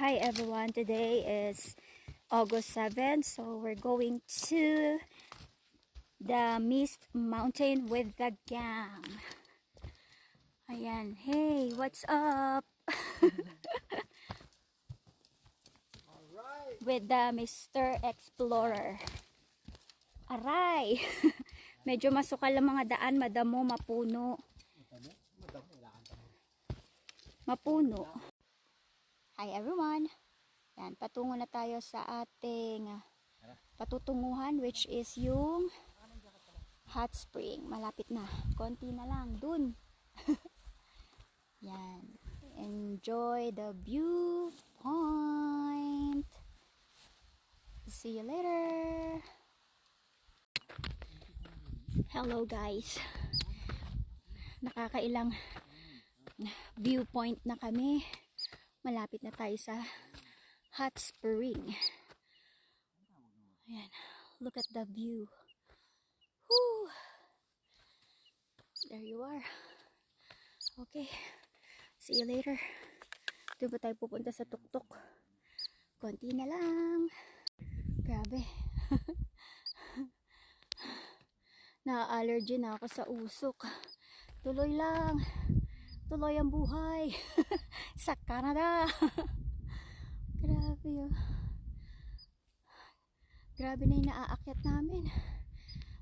Hi everyone, today is August 7th, so we're going to the Mist Mountain with the gang. Ayan, hey, what's up? With the Mr. Explorer. Aray! Medyo masukal ang mga daan, madamo, mapuno. Mapuno. Hi everyone! Yan, patungo na tayo sa ating patutunguhan, which is yung hot spring. Malapit na. Konti na lang. Dun. Yan. Enjoy the viewpoint. See you later. Hello guys. Nakakailang viewpoint na kami. Malapit na tayo sa hot spring. Ayan. Look at the view. Woo! There you are. Okay. See you later. Doon ba tayo pupunta sa tuktok? Konti na lang. Grabe. Na-allergy na ako sa usok. Tuloy lang. Tuloy ang buhay. Sa Canada. Grabe yun. Grabe na yung naaakyat namin.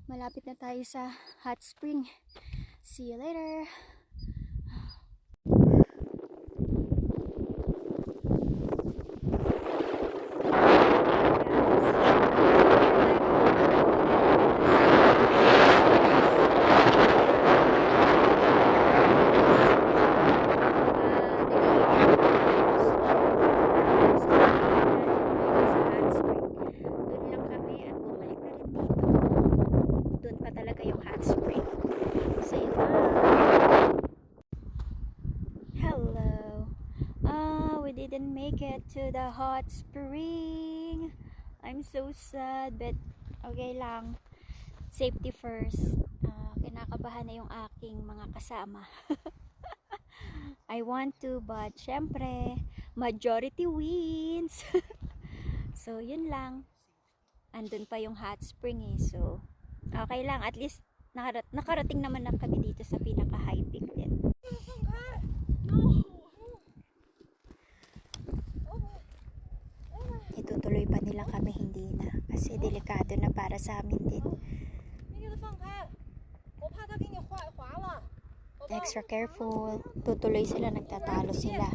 Malapit na tayo sa hot spring. See you later. Didn't make it to the hot spring. I'm so sad, but okay lang. Safety first. Kinakabahan na yung aking mga kasama. I want to, but syempre majority wins. So yun lang. Andun pa yung hot spring eh. So okay lang, at least nakarating naman na kami dito sa pinaka high peak din. Itutuloy pa nila kami, hindi na. Kasi delikado na para sa amin din. Extra careful. Tutuloy sila, nagtatalo sila.